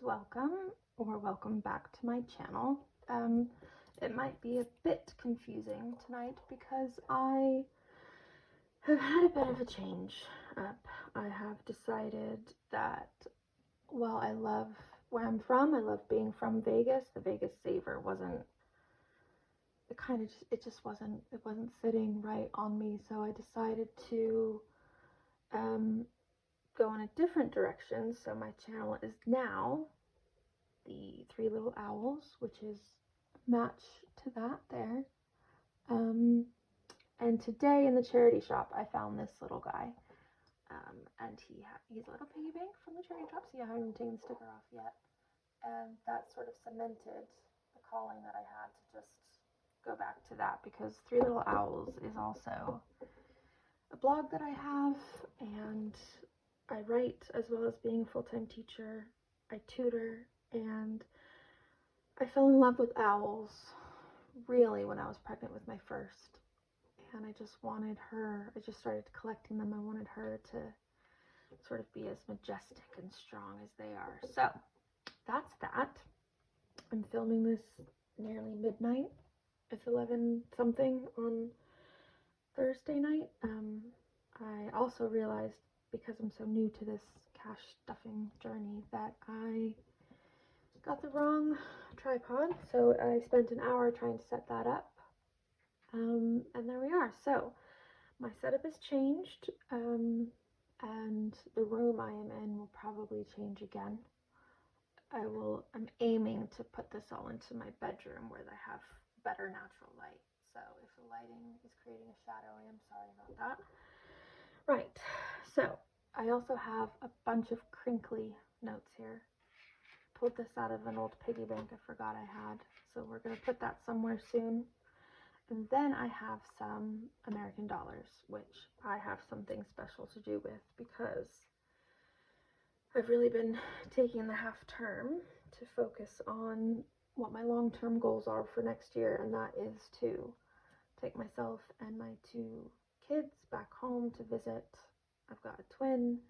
welcome or welcome back to my channel. It might be a bit confusing tonight because I have had a bit of a change up. I have decided that while I love where I'm from, I love being from Vegas, the Vegas savor wasn't, it wasn't sitting right on me, so I decided to go in a different direction. So my channel is now the Three Little Owls, which is match to that there. And today in the charity shop, I found this little guy. And he's a little piggy bank from the charity shop, so I haven't taken the sticker off yet. And that sort of cemented the calling that I had to just go back to that, because Three Little Owls is also a blog that I have, and I write as well as being a full-time teacher. I tutor, and I fell in love with owls really when I was pregnant with my first, and I just wanted her, I just started collecting them. I wanted her to sort of be as majestic and strong as they are. So that's that. I'm filming this nearly midnight. It's 11 something on Thursday night. I also realized, because I'm so new to this cash stuffing journey, that I got the wrong tripod, so I spent an hour trying to set that up, and there we are. So my setup has changed, and the room I am in will probably change again. I'm aiming to put this all into my bedroom where I have better natural light. So if the lighting is creating a shadow, I am sorry about that. Right, so I also have a bunch of crinkly notes here. Pulled this out of an old piggy bank I forgot I had, so we're going to put that somewhere soon. And then I have some American dollars, which I have something special to do with, because I've really been taking the half term to focus on what my long-term goals are for next year, and that is to take myself and my two kids back home to visit. I've got a twin,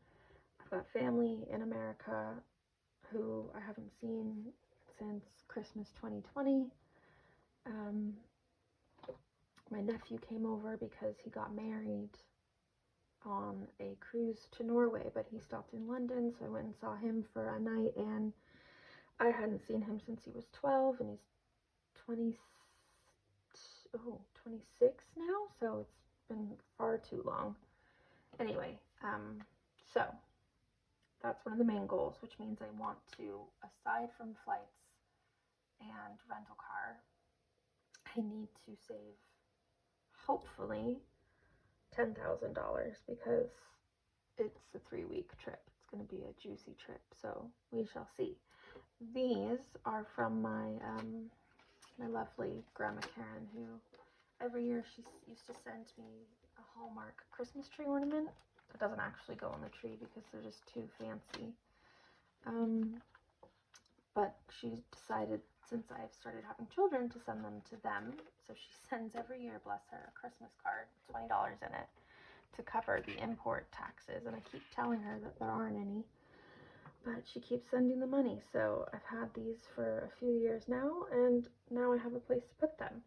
I've got family in America who I haven't seen since Christmas 2020. My nephew came over because he got married on a cruise to Norway, but he stopped in London, so I went and saw him for a night, and I hadn't seen him since he was 12, and he's 26 now, so it's been far too long. Anyway, so that's one of the main goals, which means I want to, aside from flights and rental car, I need to save, hopefully, $10,000, because it's a 3-week trip. It's going to be a juicy trip, so we shall see. These are from my my lovely Grandma Karen, who every year she used to send me a Hallmark Christmas tree ornament that doesn't actually go on the tree because they're just too fancy. But she decided, since I've started having children, to send them to them. So she sends every year, bless her, a Christmas card, $20 in it, to cover the import taxes. And I keep telling her that there aren't any, but she keeps sending the money. So I've had these for a few years now, and now I have a place to put them.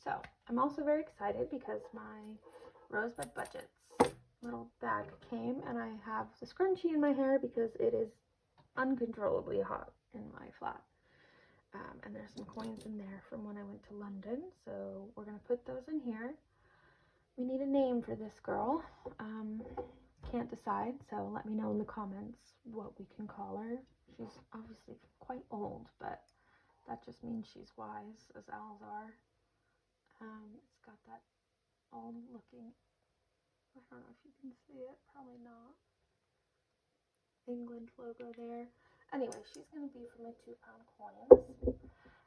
So I'm also very excited because my Rosebud Budgets little bag came, and I have the scrunchie in my hair because it is uncontrollably hot in my flat. And there's some coins in there from when I went to London, so we're going to put those in here. We need a name for this girl. Can't decide, so let me know in the comments what we can call her. She's obviously quite old, but that just means she's wise, as owls are. It's got that old looking, I don't know if you can see it, probably not, England logo there. Anyway, she's going to be for my 2-pound coins.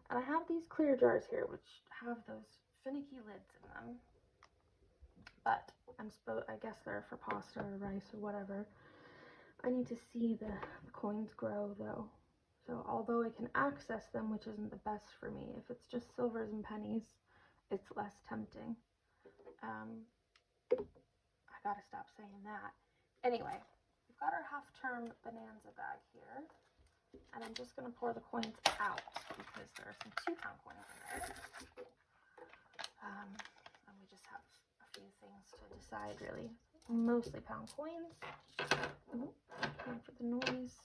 And I have these clear jars here, which have those finicky lids in them. But I guess they're for pasta or rice or whatever. I need to see the coins grow, though. So although I can access them, which isn't the best for me, if it's just silvers and pennies, it's less tempting. I gotta stop saying that. Anyway, we've got our half-term bonanza bag here. And I'm just going to pour the coins out because there are some 2-pound coins in there. And we just have a few things to decide, really. Mostly pound coins. Ooh, for the noise.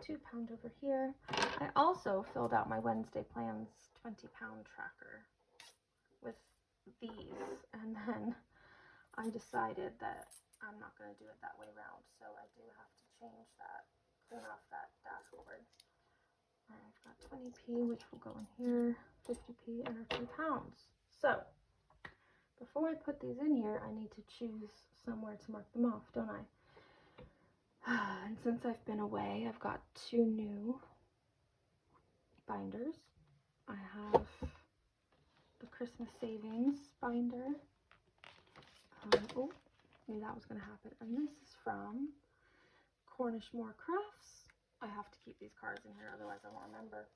2-pound over here. I also filled out my Wednesday plans 20-pound tracker with these, and then I decided that I'm not going to do it that way round, so I do have to change that, clean off that dashboard. Alright, I've got 20p, which will go in here, 50p, and our 2 pounds. So, before I put these in here, I need to choose somewhere to mark them off, don't I? And since I've been away, I've got 2 new binders. I have the Christmas Savings binder. Oh, knew that was going to happen. And this is from Cornishmore Crafts. I have to keep these cards in here, otherwise I won't remember.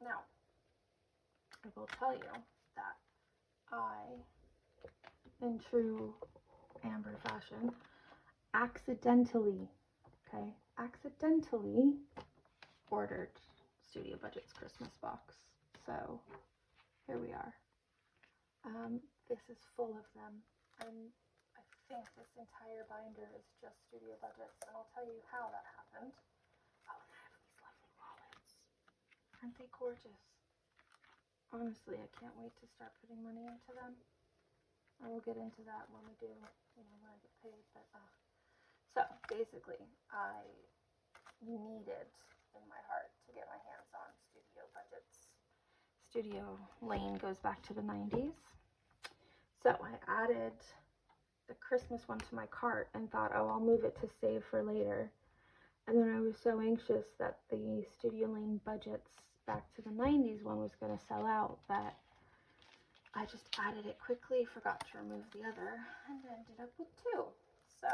Now, I will tell you that I, in true Amber fashion, accidentally ordered Studio Budget's Christmas box. So here we are. This is full of them, and I think this entire binder is just Studio Budget's, and I'll tell you how that happened. Oh, and I have these lovely wallets. Aren't they gorgeous? Honestly, I can't wait to start putting money into them. I will get into that when we do, when I get paid, but so basically, I needed in my heart to get my hands on Studio Budget's. Studio Lane goes back to the 90s. So I added the Christmas one to my cart and thought, oh, I'll move it to save for later. And then I was so anxious that the Studio Lane Budget's back to the 90s one was going to sell out that I just added it quickly, forgot to remove the other, and ended up with 2. So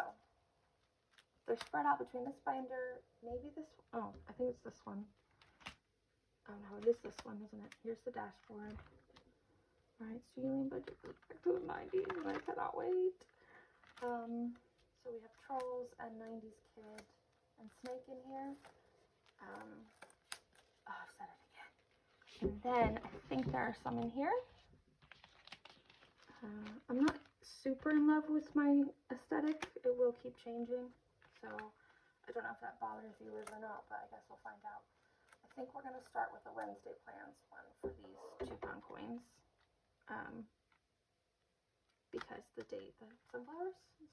they're spread out between this binder, maybe this, oh, I think it's this one. Oh no, it is this one, isn't it? Here's the dashboard. Alright, Studio Lane Budget goes back to the 90s, and I cannot wait. So we have Trolls and 90s Kid and Snake in here. Oh, I've said it again. And then I think there are some in here. I'm not super in love with my aesthetic. It will keep changing. So I don't know if that bothers viewers or not, but I guess we'll find out. I think we're going to start with the Wednesday plans one for these 2-pound coins. Because the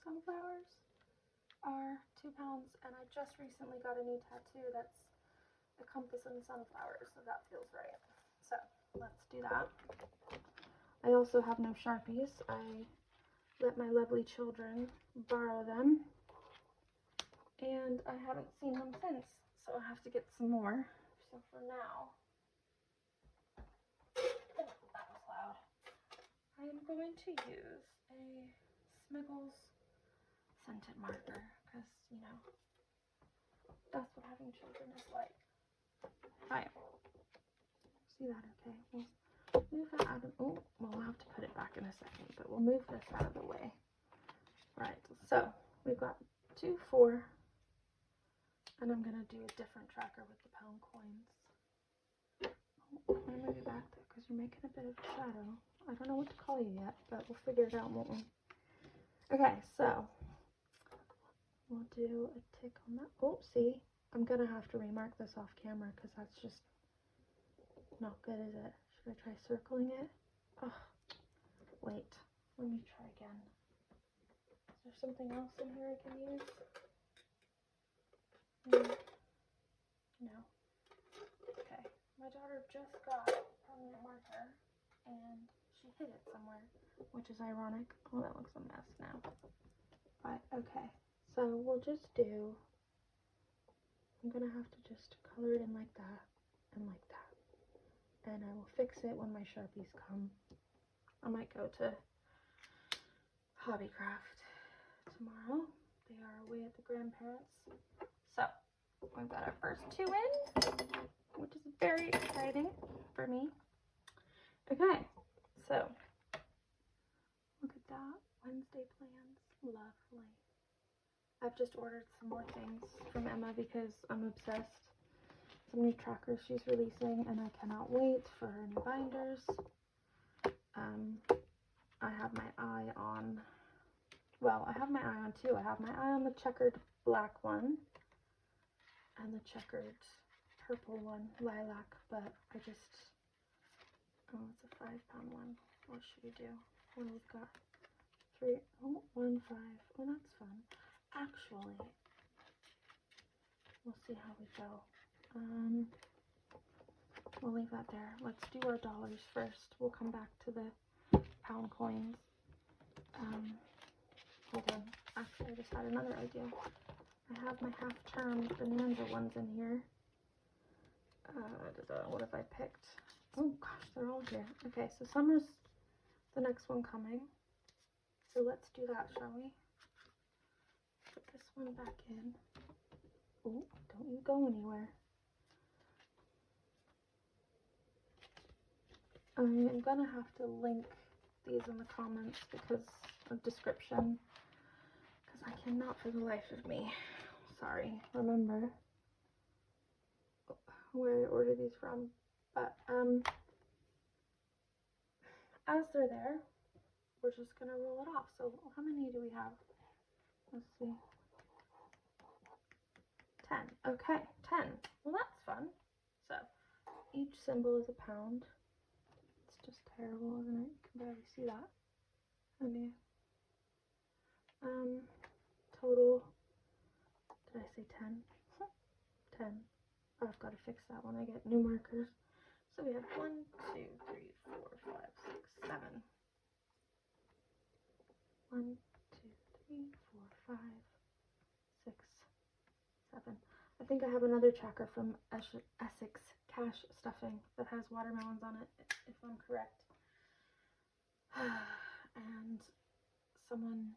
sunflowers are 2 pounds, and I just recently got a new tattoo that's a compass and sunflowers, so that feels right. So let's do that. I also have no Sharpies. I let my lovely children borrow them, and I haven't seen them since, so I have to get some more. So for now, that was loud. I am going to use a Smiggles scented marker, because, you know, that's what having children is like. Alright. See that okay? We'll move that out of, oh, we'll have to put it back in a second, but we'll move this out of the way. Alright, so we've got 2, 4, and I'm going to do a different tracker with the pound coins. Oh, I'm going to move you back there because you're making a bit of a shadow. I don't know what to call you yet, but we'll figure it out, won't we? Okay, so we'll do a tick on that. Oh, see, I'm going to have to remark this off camera because that's just not good, is it? Should I try circling it? Oh, wait, let me try again. Is there something else in here I can use? No. Okay, my daughter just got a permanent marker and she hid it somewhere, which is ironic. Oh, that looks a mess now. But okay, so we'll just do, I'm gonna have to just color it in like that and like that, and I will fix it when my Sharpies come. I might go to Hobbycraft tomorrow. They are away at the grandparents. So we've got our first 2 in, which is very exciting for me. Okay, so look at that. Wednesday plans. Lovely. I've just ordered some more things from Emma because I'm obsessed. some new trackers she's releasing, and I cannot wait for her new binders. I have my eye on, well, I have my eye on two. I have my eye on the checkered black one and the checkered purple one, lilac, but I just, oh, it's a 5-pound one. What should we do? Well, we've got 3, oh, 1, 5. Oh, that's fun. Actually, we'll see how we go. We'll leave that there. Let's do our dollars first. We'll come back to the pound coins. Hold on. Actually, I just had another idea. I have my half-term bonanza ones in here. What have I picked? Oh gosh, they're all here. Okay, so summer's the next one coming. So let's do that, shall we? Put this one back in. Oh, don't you go anywhere. I am gonna have to link these in the comments because of description, because I cannot for the life of me, sorry, remember where I ordered these from. But as they're there, we're just gonna roll it off. So how many do we have? Let's see. 10. Okay, 10. Well, that's fun. So each symbol is a pound. It's just terrible, isn't it? You can barely see that. Okay. Total, did I say 10? 10. Oh, I've got to fix that when I get new markers. So we have 1, 2, 3, 4, 5, 6, 7. 1, 2, 3, 4, 5, 6, 7. I think I have another tracker from Essex Cash Stuffing that has watermelons on it, if I'm correct. And someone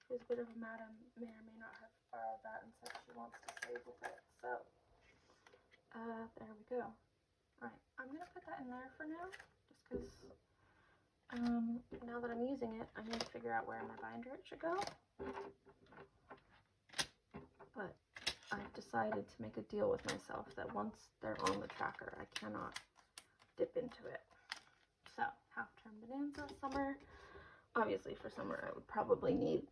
who's a bit of a madam may or may not have borrowed that and said she wants to save with it. So, there we go. Alright, I'm going to put that in there for now, just because now that I'm using it, I need to figure out where in my binder it should go. But I've decided to make a deal with myself that once they're on the tracker, I cannot dip into it. So, half-term bonanza, summer. Obviously, for summer, I would probably need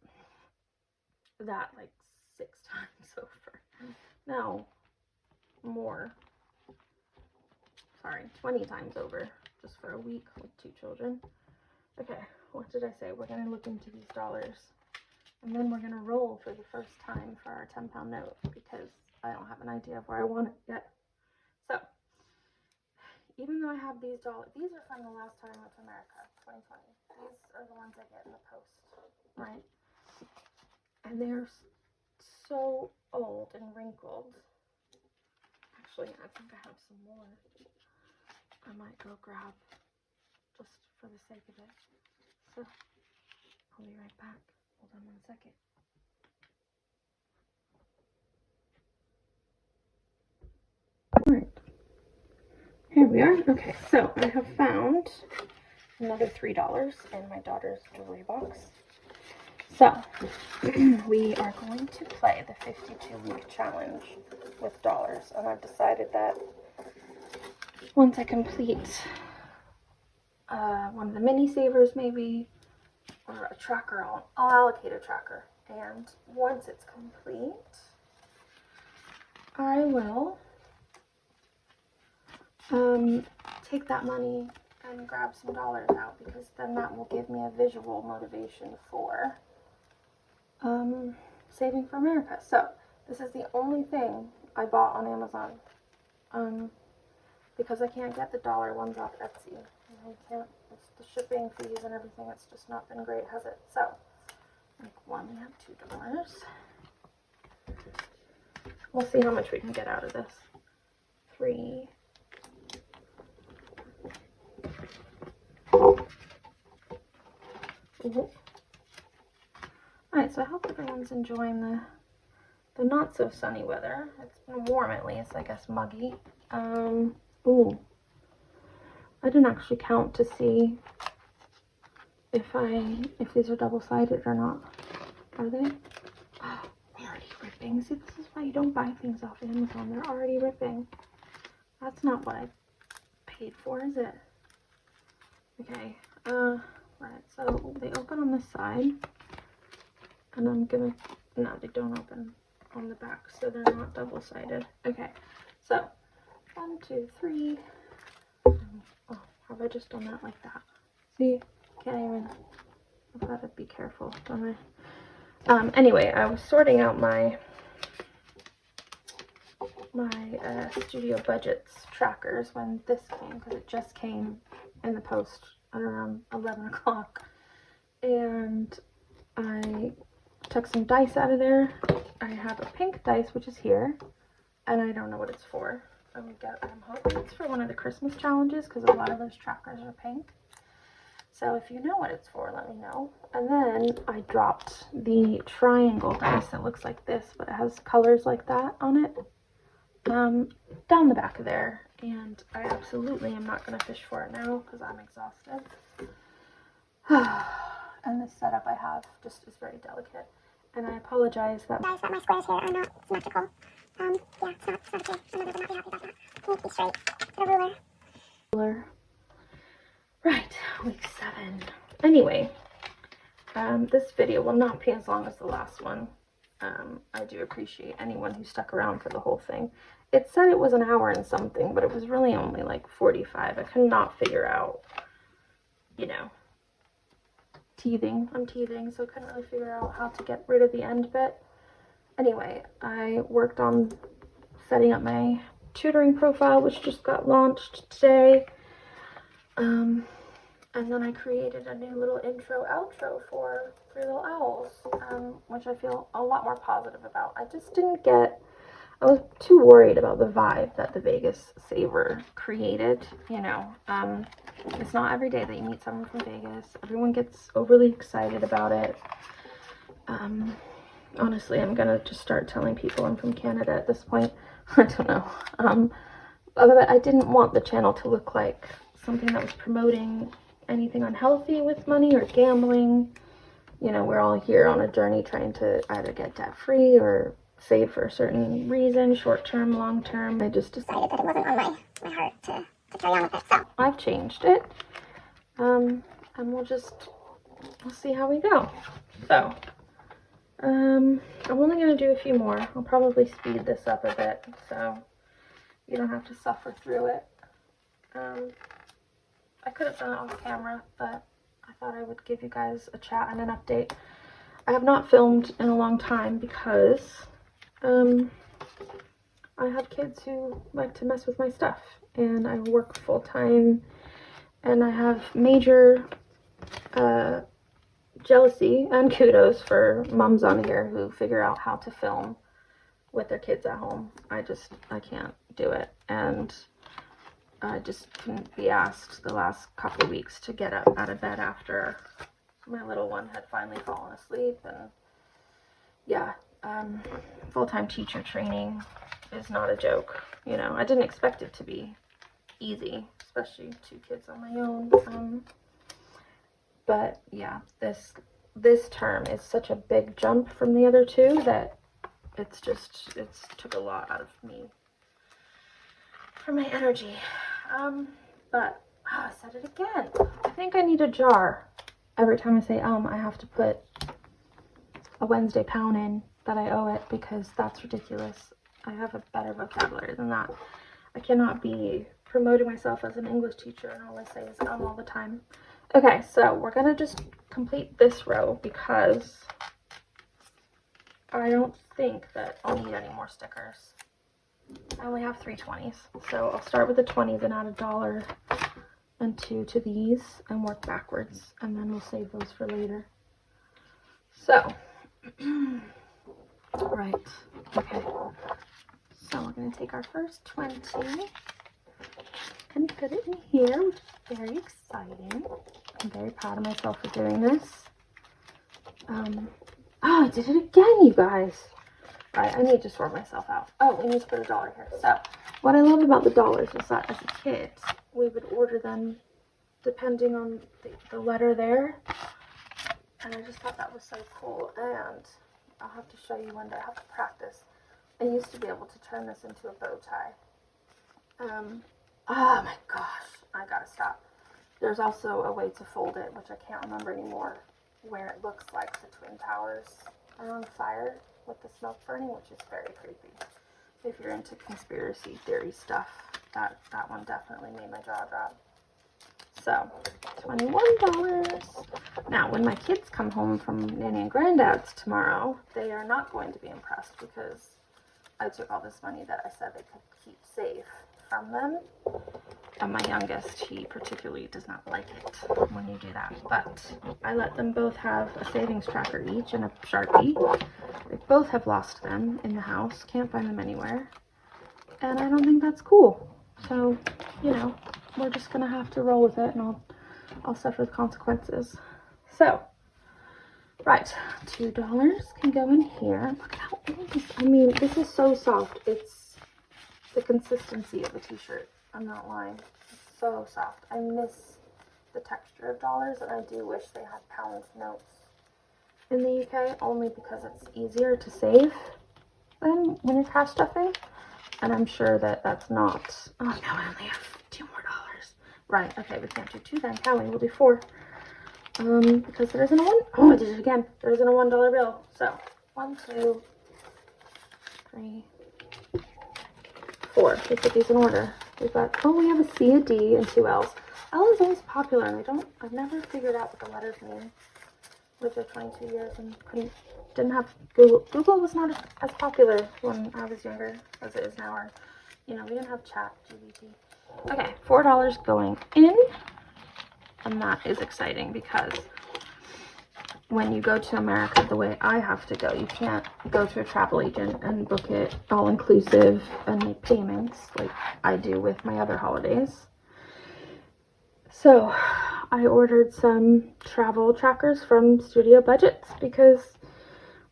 that like 6 times over. No, more. Sorry, 20 times over, just for a week with 2 children. Okay, what did I say? We're going to look into these dollars. And then we're going to roll for the first time for our 10-pound note, because I don't have an idea of where I want it yet. So, even though I have these dollars, these are from the last time I went to America, 2020. These are the ones I get in the post, right? And they're so old and wrinkled. Actually, I think I have some more. I might go grab just for the sake of it. So, I'll be right back. Hold on 1 second. Alright. Here we are. Okay, so I have found another $3 in my daughter's jewelry box. So, we are going to play the 52-week challenge with dollars, and I've decided that once I complete one of the mini savers, maybe, or a tracker, I'll allocate a tracker, and once it's complete, I will take that money and grab some dollars out, because then that will give me a visual motivation for saving for America. So this is the only thing I bought on Amazon, because I can't get the dollar ones off Etsy. I can't, it's the shipping fees and everything, it's just not been great, has it? So, like one, we have $2. We'll see how much we can get out of this. 3. Alright, so I hope everyone's enjoying the not so sunny weather. It's been warm at least, I guess muggy. Ooh. I didn't actually count to see if these are double-sided or not. Are they? Oh, we already ripping. See, this is why you don't buy things off Amazon. They're already ripping. That's not what I paid for, is it? Okay, right, so they open on this side, and I'm gonna, no, they don't open on the back, so they're not double-sided. Okay, so 1, 2, 3. Oh, have I just done that like that? See, can't even, I've got to be careful, don't I? Anyway, I was sorting out my studio budgets trackers when this came, because it just came in the post at around 11 o'clock, and I took some dice out of there. I have a pink dice, which is here, and I don't know what it's for. I'm hoping it's for one of the Christmas challenges, because a lot of those trackers are pink. So if you know what it's for, let me know. And then I dropped the triangle dice that looks like this, but it has colors like that on it, down the back of there. And I absolutely am not going to fish for it now because I'm exhausted. And this setup I have just is very delicate. And I apologize that my squares here are not symmetrical. Yeah, it's not good. I'm not happy about that. It needs to be straight. Get a ruler. Right, week 7. Anyway, this video will not be as long as the last one. I do appreciate anyone who stuck around for the whole thing. It said it was an hour and something, but it was really only like 45. I could not figure out, you know, teething. I'm teething, so I couldn't really figure out how to get rid of the end bit. Anyway, I worked on setting up my tutoring profile, which just got launched today. And then I created a new little intro outro for Three Little Owls, which I feel a lot more positive about. I just didn't get, I was too worried about the vibe that the Vegas Savor created, you know. It's not every day that you meet someone from Vegas. Everyone gets overly excited about it. Honestly, I'm gonna just start telling people I'm from Canada at this point. I don't know. But I didn't want the channel to look like something that was promoting anything unhealthy with money or gambling. You know, we're all here on a journey trying to either get debt-free or save for a certain reason, short-term, long-term. I just decided that it wasn't on my heart to carry on with it. So I've changed it. And we'll see how we go. So, I'm only going to do a few more. I'll probably speed this up a bit so you don't have to suffer through it. I could have done it off camera, but I thought I would give you guys a chat and an update. I have not filmed in a long time because I have kids who like to mess with my stuff, and I work full-time, and I have major jealousy and kudos for moms on here who figure out how to film with their kids at home. I can't do it, and I just couldn't be asked the last couple of weeks to get up out of bed after my little one had finally fallen asleep. And yeah, full-time teacher training is not a joke. You know, I didn't expect it to be easy, especially 2 kids on my own. But yeah, this term is such a big jump from the other 2 that it's took a lot out of me for my energy. But I said it again. I think I need a jar. Every time I say I have to put a Wednesday pound in that I owe it, because that's ridiculous. I have a better vocabulary than that. I cannot be promoting myself as an English teacher and all I say is all the time. Okay, so we're gonna just complete this row because I don't think that I'll need any more stickers. I only have 3 20s, so I'll start with the 20s and add $1 and 2 to these and work backwards, and then we'll save those for later. So, right, okay, so we're going to take our first 20 and put it in here, which is very exciting. I'm very proud of myself for doing this. Oh, I did it again, you guys. Right, I need to sort myself out. Oh, we need to put $1 here. So, what I love about the dollars is that as a kid, we would order them depending on the letter there. And I just thought that was so cool. And I'll have to show you one day. I'll have to practice. I used to be able to turn this into a bow tie. Oh my gosh, I gotta stop. There's also a way to fold it, which I can't remember anymore, where it looks like the Twin Towers are on fire with the smoke burning, which is very creepy. If you're into conspiracy theory stuff, that one definitely made my jaw drop. So, $21. Now, when my kids come home from Nanny and Granddad's tomorrow, they are not going to be impressed because I took all this money that I said they could keep safe from them. And my youngest, he particularly does not like it when you do that. But I let them both have a savings tracker each and a Sharpie. They both have lost them in the house. Can't find them anywhere. And I don't think that's cool. So, you know, we're just going to have to roll with it, and I'll suffer the consequences. So, right, $2 can go in here. Look at how old this, I mean, this is so soft. It's the consistency of a t-shirt. I'm not lying. It's so soft. I miss the texture of dollars, and I do wish they had pound notes in the UK, only because it's easier to save than when you're cash stuffing. And I'm sure that that's not, oh no, I only have $2 more. Right, okay, we can't do 2 then, can we? We'll do 4. Because there isn't a 1, oh, I did it again. There isn't a $1 bill. So, 1, 2, 3, 4. We put these in order. We've got, oh, we have a C, a D, and 2 L's. L is always popular, and I've never figured out what the letters mean. Lived there 22 years and didn't have Google. Google was not as popular when I was younger as it is now, or, you know, we didn't have chat, GPT. Okay, $4 going in, and that is exciting because when you go to America the way I have to go, you can't go to a travel agent and book it all-inclusive and make payments like I do with my other holidays. So I ordered some travel trackers from Studio Budgets because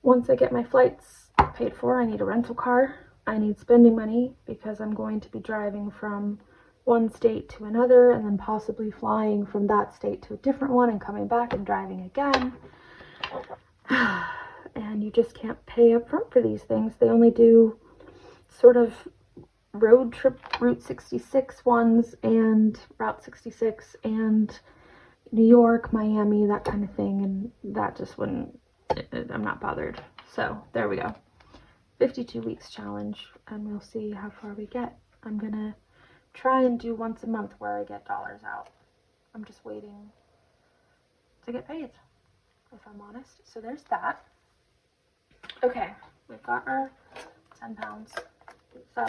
once I get my flights paid for, I need a rental car. I need spending money because I'm going to be driving from one state to another and then possibly flying from that state to a different one and coming back and driving again. And you just can't pay up front for these things. They only do sort of road trip Route 66 ones and Route 66 and New York, Miami, that kind of thing, and that just wouldn't, I'm not bothered. So there we go. 52 weeks challenge, and we'll see how far we get. I'm gonna try and do once a month where I get dollars out. I'm just waiting to get paid, if I'm honest. So there's that. Okay, we've got our 10 pounds. So,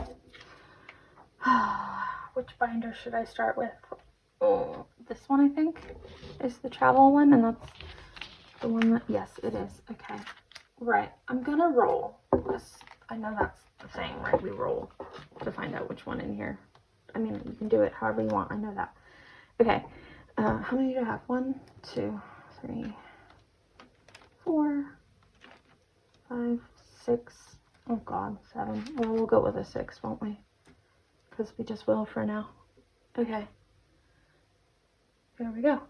which binder should I start with? Oh, this one I think is the travel one, and that's the one that, yes, it is. Okay, right, I'm gonna roll, because I know that's the thing, right? We roll to find out which one in here. I mean, you can do it however you want, I know that. Okay, how many do I have? 1, 2, 3, 4, 5, 6, oh god, 7. Well, we'll go with a 6, won't we? Because we just will for now. Okay. There we go.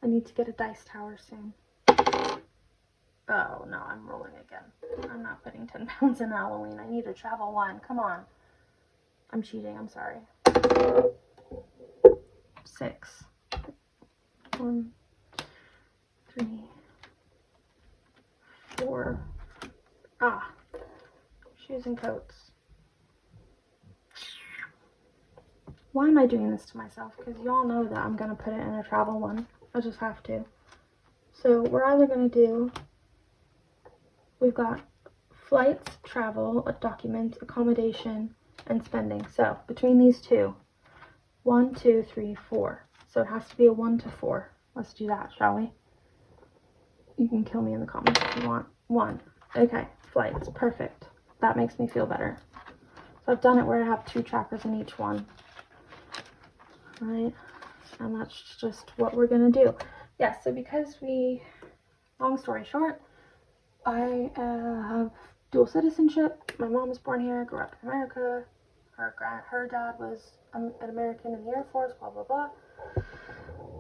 I need to get a dice tower soon. Oh no, I'm rolling again. I'm not putting 10 pounds in Halloween. I need a travel one. Come on. I'm cheating, I'm sorry. 6. 1, 3, 4. Ah. Shoes and coats. Why am I doing this to myself? Because y'all know that I'm going to put it in a travel one. I just have to. So we're either going to do, we've got flights, travel, documents, accommodation, and spending. So between these two, 1, 2, 3, 4. So it has to be a 1 to 4. Let's do that, shall we? You can kill me in the comments if you want. 1. Okay, flights. Perfect. That makes me feel better. So I've done it where I have 2 trackers in each one. Right, and that's just what we're gonna do. Yeah, so because long story short, I have dual citizenship. My mom was born here, grew up in America. Her dad was an American in the Air Force, blah blah blah.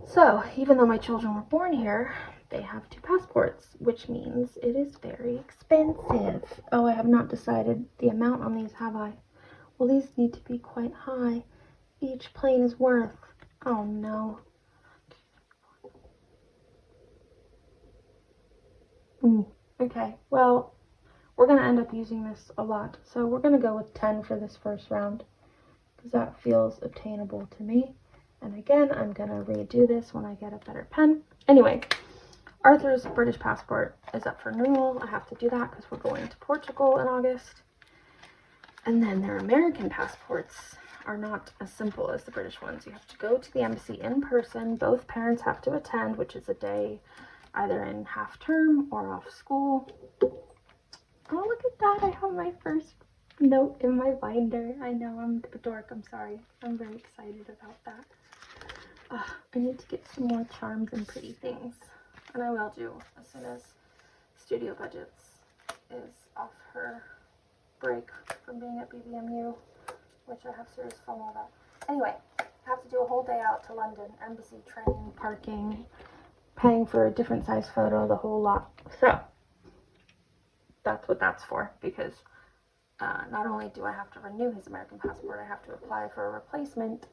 So even though my children were born here, they have 2 passports, which means it is very expensive. Oh, I have not decided the amount on these, have I? Well, these need to be quite high. Each plane is worth, oh no. Okay, well, we're going to end up using this a lot. So we're going to go with 10 for this first round because that feels obtainable to me. And again, I'm going to redo this when I get a better pen. Anyway, Arthur's British passport is up for renewal. I have to do that because we're going to Portugal in August. And then their American passports are not as simple as the British ones. You have to go to the embassy in person. Both parents have to attend, which is a day either in half term or off school. Oh, look at that. I have my first note in my binder. I know, I'm a dork. I'm sorry. I'm very excited about that. I need to get some more charms and pretty things. And I will do as soon as Studio Budgets is off her break from being at BBMU, which I have serious FOMO about. Anyway, I have to do a whole day out to London, embassy, train, parking, paying for a different size photo, the whole lot. So that's what that's for, because not only do I have to renew his American passport, I have to apply for a replacement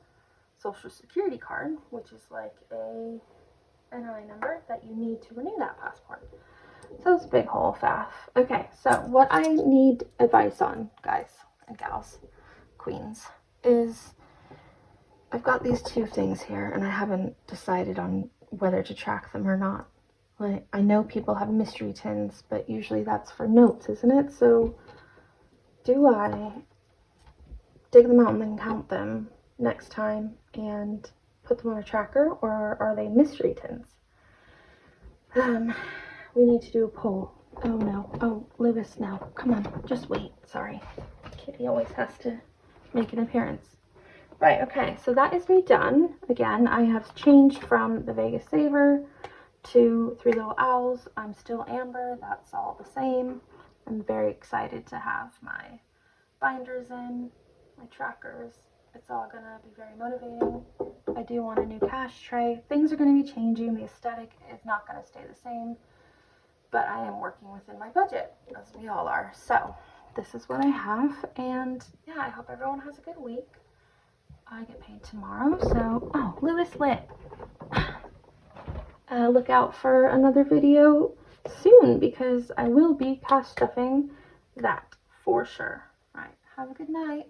social security card, which is like a NI number that you need to renew that passport. So it's a big whole faff. Okay, so what I need advice on, guys and gals, queens, is I've got these 2 things here and I haven't decided on whether to track them or not. Like, I know people have mystery tins, but usually that's for notes, isn't it? So do I dig them out and then count them next time and put them on a tracker, or are they mystery tins? We need to do a poll. Oh no. Oh, Lewis, no. Come on, just wait. Sorry. Kitty always has to make an appearance. Right, okay, so that is me done. Again, I have changed from the Vegas Saver to 3 Little Owls. I'm still Amber, that's all the same. I'm very excited to have my binders in, my trackers. It's all gonna be very motivating. I do want a new cash tray. Things are gonna be changing. The aesthetic is not gonna stay the same, but I am working within my budget, as we all are. So this is what I have, and yeah, I hope everyone has a good week. I get paid tomorrow, so, oh, Lewis lit. Look out for another video soon, because I will be cash stuffing that for sure. All right, have a good night.